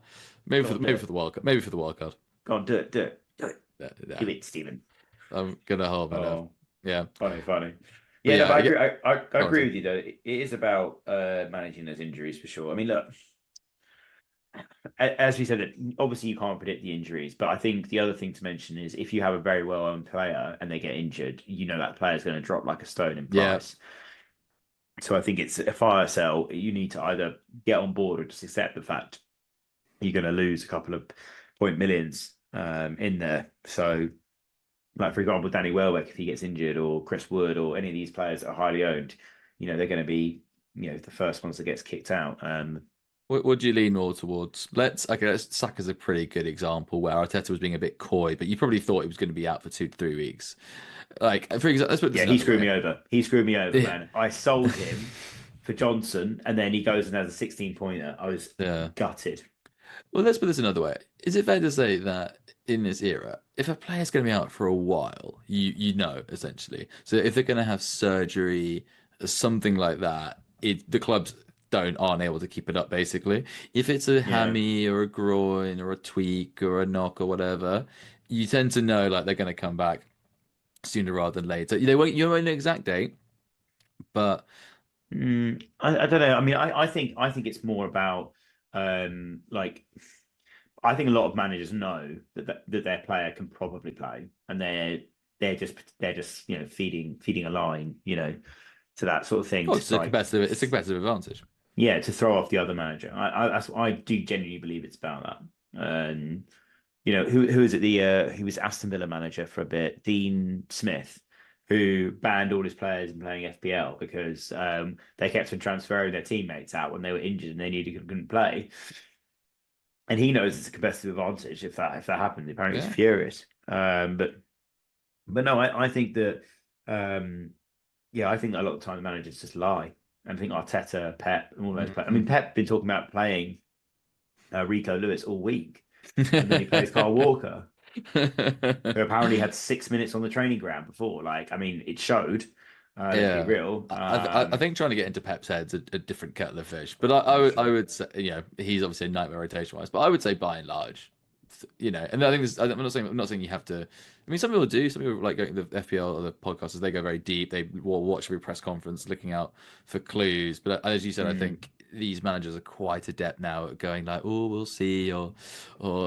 Speaker 1: Go on, do
Speaker 2: maybe for
Speaker 1: it.
Speaker 2: the wild card, maybe for the wild card.
Speaker 1: Go on, do it. Do it. Do it.
Speaker 2: Yeah, yeah,
Speaker 1: Do it, Stephen.
Speaker 2: I'm gonna hold my nerve.
Speaker 1: Oh,
Speaker 2: Yeah,
Speaker 1: funny, funny.
Speaker 2: but
Speaker 1: Yeah, no,
Speaker 2: yeah,
Speaker 1: but I
Speaker 2: yeah.
Speaker 1: agree. I
Speaker 2: Go on,
Speaker 1: agree
Speaker 2: sorry.
Speaker 1: with you though. It is about managing those injuries for sure. I mean, look, as we said, obviously you can't predict the injuries, but I think the other thing to mention is if you have a very well-known player and they get injured, you know that player is going to drop like a stone in
Speaker 2: Yeah,
Speaker 1: price. So I think it's a fire sale. You need to either get on board or just accept the fact you're going to lose a couple of point millions in there. So, like for example, Danny Welbeck, if he gets injured, or Chris Wood, or any of these players that are highly owned, they're going to be the first ones that gets kicked out.
Speaker 2: what do you lean more towards? Saka's a pretty good example where Arteta was being a bit coy, but you probably thought he was going to be out for 2 to 3 weeks. Like, for example, let's put this
Speaker 1: Yeah, he
Speaker 2: another
Speaker 1: screwed
Speaker 2: way.
Speaker 1: me over. He screwed me over,
Speaker 2: Yeah,
Speaker 1: man. I sold him for Johnson, and then he goes and has a 16 pointer. I was
Speaker 2: yeah.
Speaker 1: gutted.
Speaker 2: Well, let's put this another way. Is it fair to say that in this era, if a player's going to be out for a while, you know essentially. So if they're going to have surgery, something like that, the clubs aren't able to keep it up basically. If it's a
Speaker 1: Yeah.
Speaker 2: hammy or a groin or a tweak or a knock or whatever, you tend to know like they're going to come back sooner rather than later. You won't know the exact date, but
Speaker 1: I don't know. I mean, I think it's more about like I think a lot of managers know that their player can probably play, and they're just feeding a line, to that sort of thing
Speaker 2: oh,
Speaker 1: to try,
Speaker 2: it's a competitive advantage.
Speaker 1: yeah, to throw off the other manager. I do genuinely believe it's about that. Who is it? Who was Aston Villa manager for a bit, Dean Smith, who banned all his players from playing FPL because they kept on transferring their teammates out when they were injured and they needed couldn't play. And he knows it's a competitive advantage if that happened. Apparently, he's
Speaker 2: Yeah.
Speaker 1: furious. But no, I think that yeah, I think a lot of time the managers just lie. And I think Arteta, Pep, and all those players. I mean,
Speaker 2: Mhm.
Speaker 1: Pep been talking about playing Rico Lewis all week, and then he plays Carl Walker, who apparently had 6 minutes on the training ground before. Like, I mean, it showed. Let's be
Speaker 2: Yeah,
Speaker 1: real.
Speaker 2: I think trying to get into Pep's head's a different kettle of fish. But
Speaker 1: I'm
Speaker 2: I
Speaker 1: sure.
Speaker 2: would say, he's obviously a nightmare rotation wise. But I would say by and large, and I think I'm not saying you have to. I mean, some people do. Some people like going to the FPL or the podcasters. They go very deep. They will watch every press conference, looking out for clues. But as you said, I
Speaker 1: Mm,
Speaker 2: think these managers are quite adept now at going like, "Oh, we'll see," or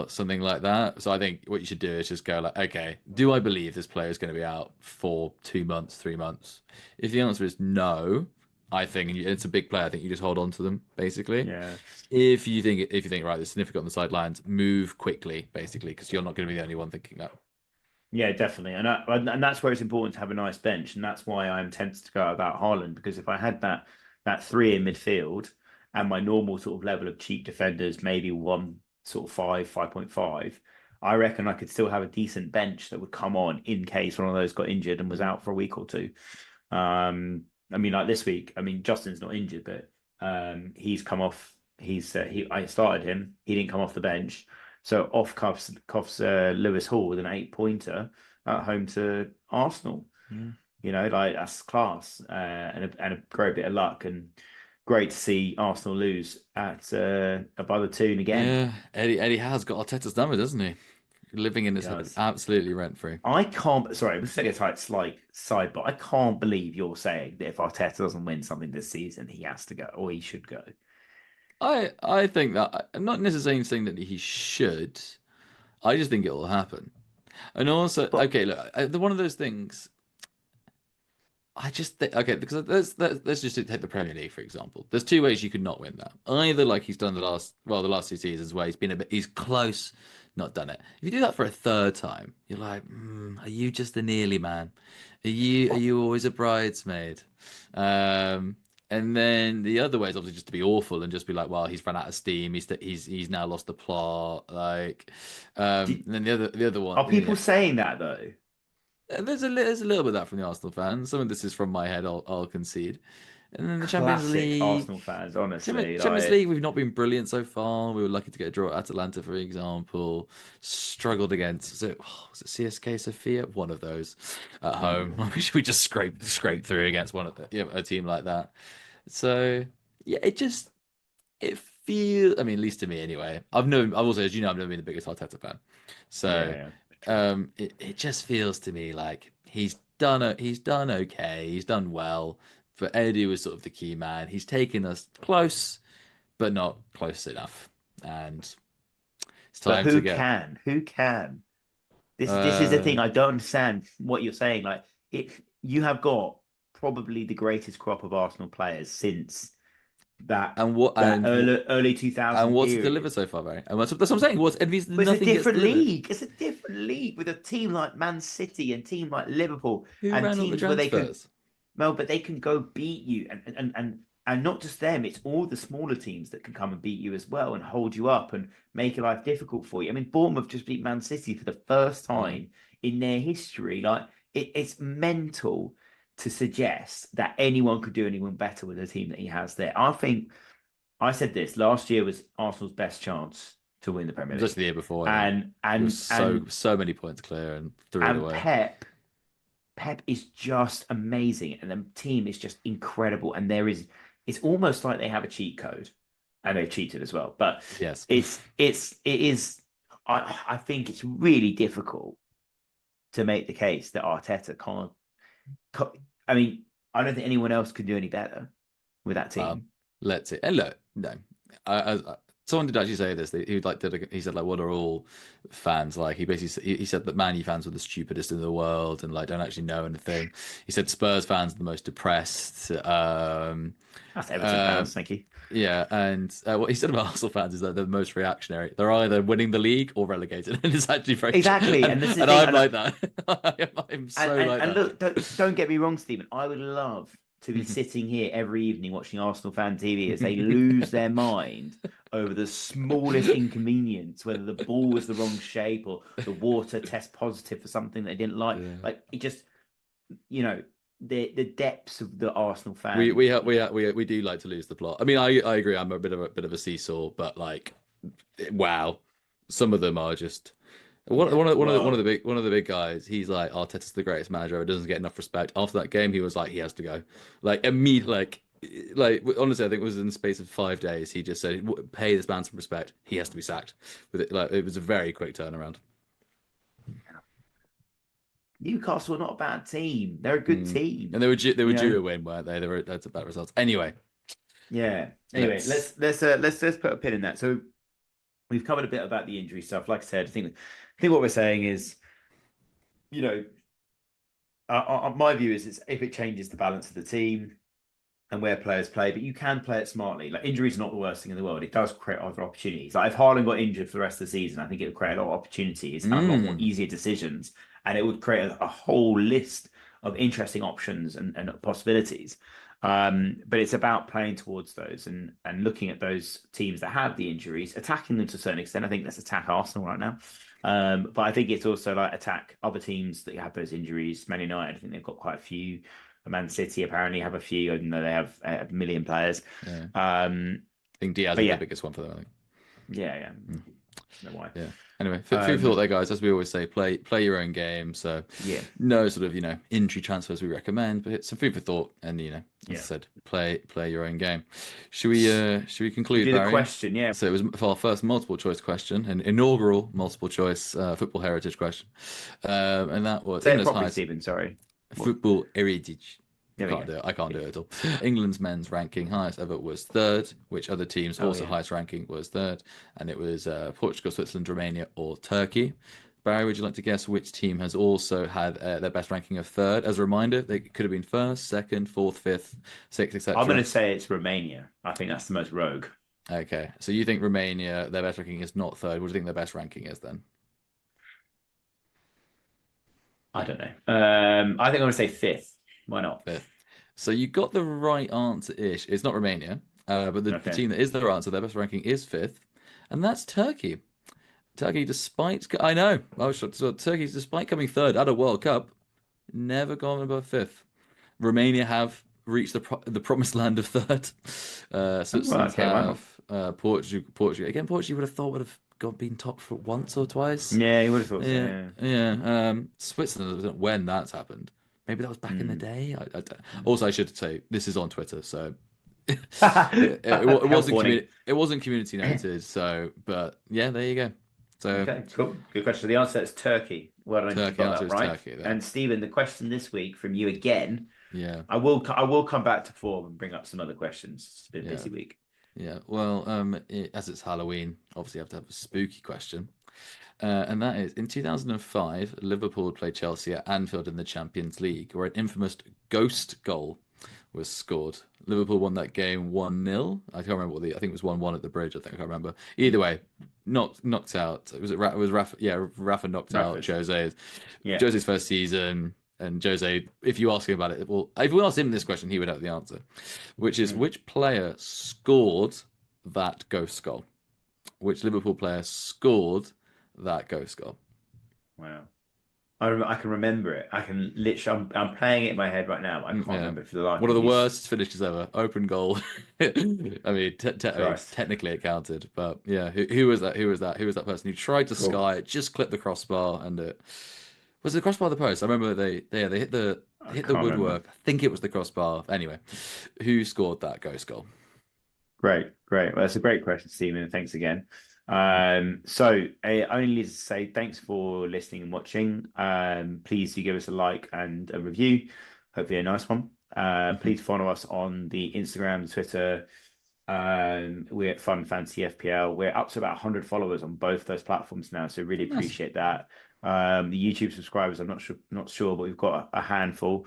Speaker 2: something like that. So I think what you should do is just go like, "Okay, do I believe this player is going to be out for 2 months, 3 months?" If the answer is no, I think it's a big player. I think you just hold on to them basically.
Speaker 1: yeah.
Speaker 2: If you think right, there's significant on the sidelines, move quickly basically because you're not going to be the only one thinking that.
Speaker 1: Yeah, definitely, and that's where it's important to have a nice bench, and that's why I'm tempted to go about Haaland because if I had that three in midfield and my normal sort of level of cheap defenders, maybe one sort of 5.5, I reckon I could still have a decent bench that would come on in case one of those got injured and was
Speaker 2: Mm.
Speaker 1: out for a week or two. I mean, like this week, I mean, Justin's not injured, but he's come off. I started him. He didn't come off the bench, so off cuffs Lewis Hall with an 8 pointer at home to Arsenal.
Speaker 2: Yeah.
Speaker 1: Like that's class, and a great bit of luck, and great to see Arsenal lose at by the tune again.
Speaker 2: Yeah, Eddie has got Arteta's number, doesn't he? Living in
Speaker 1: He
Speaker 2: his head
Speaker 1: does.
Speaker 2: absolutely rent free.
Speaker 1: I can't. Sorry, let's take a slight side, but I can't believe you're saying that if Arteta doesn't win something this season, he has to go or he should go.
Speaker 2: I think that I'm not necessarily saying that he should. I just think it will happen. And also,
Speaker 1: But
Speaker 2: okay, look, one of those things. I just think okay because let's just take the Premier League for example. There's two ways you could not win that. Either like he's done the last 2 seasons where he's close, not done it. If you do that for a third time, you're like, are you just a nearly man? Are you always a bridesmaid? Um, and then the other way is obviously just to be awful and just be like, well, he's run out of steam. He's now lost the plot. Like,
Speaker 1: do,
Speaker 2: and then the other one,
Speaker 1: are people saying that though?
Speaker 2: there's a little bit of that from the Arsenal fans. Some of this is from my head, I'll concede. And then the Champions
Speaker 1: Classic
Speaker 2: League.
Speaker 1: Arsenal fans, honestly.
Speaker 2: Champions
Speaker 1: Like,
Speaker 2: League, we've not been brilliant so far. We were lucky to get a draw at Atalanta, for example. Struggled against was it CSK Sofia? One of those at home. I wish we just scraped through against a team like that. So yeah, it feels. I mean, at least to me anyway. I've also, as you know, I've never been the biggest Arteta fan. So
Speaker 1: yeah, true.
Speaker 2: it just feels to me like he's done okay, he's done well. But Eddie was sort of the key man. He's taken us close, but not close enough. And it's
Speaker 1: But
Speaker 2: time to
Speaker 1: who
Speaker 2: get.
Speaker 1: can? Who can? This is the
Speaker 2: Uh,
Speaker 1: thing. I don't understand what you're saying. Like, you have got probably the greatest crop of Arsenal players since that
Speaker 2: and what
Speaker 1: that
Speaker 2: and what
Speaker 1: early
Speaker 2: and
Speaker 1: 2000
Speaker 2: what's it delivered
Speaker 1: period.
Speaker 2: so far, Barry? And that's what I'm saying. What's if
Speaker 1: But it's a
Speaker 2: nothing gets
Speaker 1: different
Speaker 2: delivered?
Speaker 1: league. It's a different league with a team like Man City and team like Liverpool
Speaker 2: Who
Speaker 1: and
Speaker 2: ran all the
Speaker 1: teams where they can,
Speaker 2: transfers?
Speaker 1: well, but they can go beat you and not just them. It's all the smaller teams that can come and beat you as well and hold you up and make your life difficult for you. I mean, Bournemouth just beat Man City for the first
Speaker 2: Mm.
Speaker 1: time in their history. Like it's mental to suggest that anyone could do anyone better with the team that he has there. I think I said this last year was Arsenal's best chance to win the Premier
Speaker 2: Just
Speaker 1: League,
Speaker 2: the year before, I think.
Speaker 1: and
Speaker 2: We were
Speaker 1: and and
Speaker 2: so many points clear and threw it
Speaker 1: and
Speaker 2: away.
Speaker 1: Pep is just amazing, and the team is just incredible. And it's almost like they have a cheat code, and they've cheated as well. But
Speaker 2: Yes.
Speaker 1: it is. I think it's really difficult to make the case that Arteta can't. I mean, I don't think anyone else could do any better with that team.
Speaker 2: Let's see. And look, no, someone did actually say this. He said like, what are all fans like? He basically he said that Man U fans were the stupidest in the world and like don't actually know anything. He said Spurs fans are the most depressed.
Speaker 1: That's Everton fans, thank you.
Speaker 2: Yeah, and what he said about Arsenal fans is that they're the most reactionary. They're either winning the league or relegated, and it's actually very
Speaker 1: exactly.
Speaker 2: And,
Speaker 1: and this is
Speaker 2: and I'm like that. I'm so like
Speaker 1: and
Speaker 2: that.
Speaker 1: look, don't get me wrong, Stephen. I would love to be sitting here every evening watching Arsenal fan TV as they lose their mind over the smallest inconvenience, whether the ball was the wrong shape or the water test positive for something they didn't like.
Speaker 2: Yeah.
Speaker 1: Like it just, the depths of the Arsenal fan.
Speaker 2: We do like to lose the plot. I mean, I agree. I'm a bit of a seesaw, but like, wow, some of them are just one of the big guys. He's like, Arteta's the greatest manager ever. Doesn't get enough respect. After that game, he was like, he has to go. Like immediately, like honestly, I think it was in the space of 5 days. He just said, pay this man some respect. He has to be sacked. With it, like it was a very quick turnaround.
Speaker 1: Newcastle are not a bad team. They're a good team,
Speaker 2: and they were due a win, weren't they? That's about results. Anyway,
Speaker 1: yeah. Anyway, let's put a pin in that. So we've covered a bit about the injury stuff. Like I said, I think what we're saying is, my view is if it changes the balance of the team and where players play, but you can play it smartly. Like injuries are not the worst thing in the world. It does create other opportunities. Like if Haaland got injured for the rest of the season, I think it would create a lot of opportunities and a lot more easier decisions, and it would create a whole list of interesting options and possibilities. But it's about playing towards those and looking at those teams that have the injuries, attacking them to a certain extent. I think let's attack Arsenal right now. But I think it's also like attack other teams that have those injuries. Man United, I think they've got quite a few. Man City apparently have a few, even though they have a million players.
Speaker 2: Yeah. I think Diaz is the biggest one for them, I think.
Speaker 1: Yeah. Know why.
Speaker 2: Yeah. Anyway, food for thought there, guys. As we always say, play your own game. So no sort of injury transfers we recommend, but it's some food for thought. And as I said, play your own game. Should we conclude?
Speaker 1: Do the question, yeah.
Speaker 2: So it was for our first multiple choice question, an inaugural multiple choice football heritage question, and that was
Speaker 1: Say it properly, Stephen. Sorry.
Speaker 2: Football heritage.
Speaker 1: I
Speaker 2: can't do it at all. England's men's ranking highest ever was third, which other teams highest ranking was third, and it was Portugal, Switzerland, Romania, or Turkey. Barry, would you like to guess which team has also had their best ranking of third? As a reminder, they could have been first, second, fourth, fifth, sixth, etc.
Speaker 1: I'm going to say it's Romania. I think that's the most rogue.
Speaker 2: Okay, so you think Romania, their best ranking is not third. What do you think their best ranking is then?
Speaker 1: I don't know. I think I'm going to say fifth. Why not?
Speaker 2: Fifth. So you got the right answer-ish. It's not Romania, but the team that is their answer, their best ranking is fifth, and that's Turkey. Turkey, despite Turkey, despite coming third at a World Cup, never gone above fifth. Romania have reached the promised land of third. Switzerland have Portugal. Again, Portugal would have thought would have been top for once or twice.
Speaker 1: Yeah, you would have thought so.
Speaker 2: Yeah. Switzerland, I don't know when that's happened. Maybe that was back in the day. Also, I should say this is on Twitter, so it wasn't community noted. So, but yeah, there you go. So
Speaker 1: okay, cool, good question. The answer is Turkey. Well done,
Speaker 2: Turkey. Answer is
Speaker 1: right?
Speaker 2: Turkey.
Speaker 1: And Stephen, the question this week from you again.
Speaker 2: Yeah,
Speaker 1: I will come back to form and bring up some other questions. It's been a busy week.
Speaker 2: Yeah. Well, as it's Halloween, obviously you have to have a spooky question. And that is, in 2005, Liverpool played Chelsea at Anfield in the Champions League, where an infamous ghost goal was scored. Liverpool won that game 1-0. I can't remember I think it was 1-1 at the bridge. I can't remember. Either way, knocked out. It was Rafa. Yeah, Rafa knocked out Jose. Yeah. Jose's first season. And Jose, if you ask him about it, well, if we asked him this question, he would have the answer, which is which player scored that ghost goal? Which Liverpool player scored that ghost goal?
Speaker 1: Wow. I can remember it. I can literally. I'm playing it in my head right now. I can't remember for the life.
Speaker 2: One of the worst finishes ever. Open goal. I mean, technically it counted, but yeah. Who was that? Who was that person who tried to sky it, just clipped the crossbar, and it Was it the crossbar or the post? I remember they
Speaker 1: I
Speaker 2: hit the
Speaker 1: can't remember.
Speaker 2: woodwork. I think it was the crossbar. Anyway, who scored that ghost goal?
Speaker 1: Great, great. Well, that's a great question, Stephen. And thanks again.
Speaker 2: Mm.
Speaker 1: So I only need to say thanks for listening and watching. Please do give us a like and a review. Hopefully a nice one.
Speaker 2: Mhm.
Speaker 1: Please follow us on the Instagram, Twitter. We're at Fun Fantasy FPL. We're up to about 100 followers on both those platforms now, so really
Speaker 2: Nice.
Speaker 1: appreciate that. The YouTube subscribers, I'm not sure, but we've got a handful.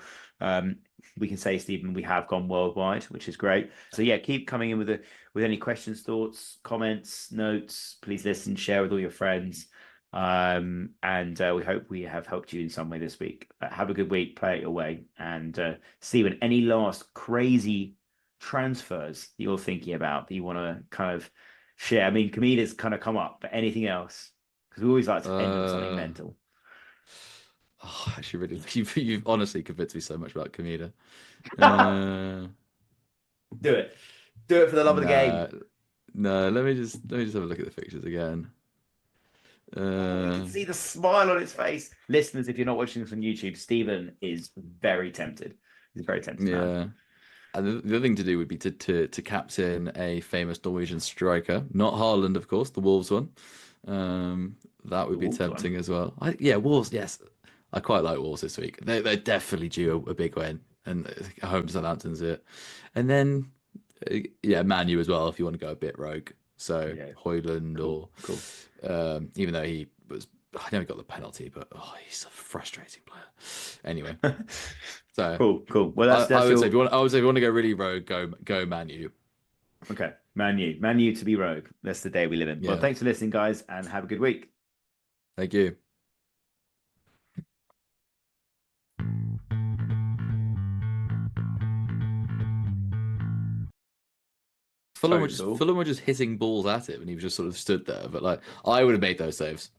Speaker 1: We can say, Stephen, we have gone worldwide, which is great. So yeah, keep coming in with any questions, thoughts, comments, notes. Please listen, share with all your friends. And we hope we have helped you in some way this week. Have a good week, play it your way, and Stephen, any last crazy transfers that you're thinking about that you want to kind of share? I mean, Kamida's kind of come up, but anything else? Because we always like to end on something
Speaker 2: Uh,
Speaker 1: mental.
Speaker 2: actually, really, you've honestly convinced me so much about Kamida. Uh,
Speaker 1: Do it. Do it for the love of the
Speaker 2: nah,
Speaker 1: game.
Speaker 2: no. Let me just have a look at the fixtures again.
Speaker 1: Oh, we can
Speaker 2: Uh,
Speaker 1: see the smile on his face. Listeners, if you're not watching this on YouTube, Stephen is very tempted. He's a very tempted man.
Speaker 2: yeah. And the other thing to do would be to captain a famous Norwegian striker, not Haaland, of course, the Wolves one. That
Speaker 1: The
Speaker 2: would be
Speaker 1: Wolves one.
Speaker 2: tempting as well. Yeah, Wolves. Yes, I quite like Wolves this week. They're definitely due a big win, and home to Southampton's it. And then yeah, Man U as well if you want to go a bit rogue. So
Speaker 1: Yeah,
Speaker 2: Højlund
Speaker 1: cool,
Speaker 2: or
Speaker 1: cool.
Speaker 2: even though he was, I know he got the penalty, but oh, he's a frustrating player. Anyway, so.
Speaker 1: Cool, cool. Well,
Speaker 2: I,
Speaker 1: that's
Speaker 2: I would say if
Speaker 1: your
Speaker 2: you want, I would say if you want to go really rogue, go Man U.
Speaker 1: okay. Man U to be rogue. That's the day we live in. Well,
Speaker 2: Yeah,
Speaker 1: thanks for listening, guys, and have a good week.
Speaker 2: thank you.
Speaker 1: Total.
Speaker 2: Fulham were just hitting balls at him, and he was just sort of stood there. But like, I would have made those saves.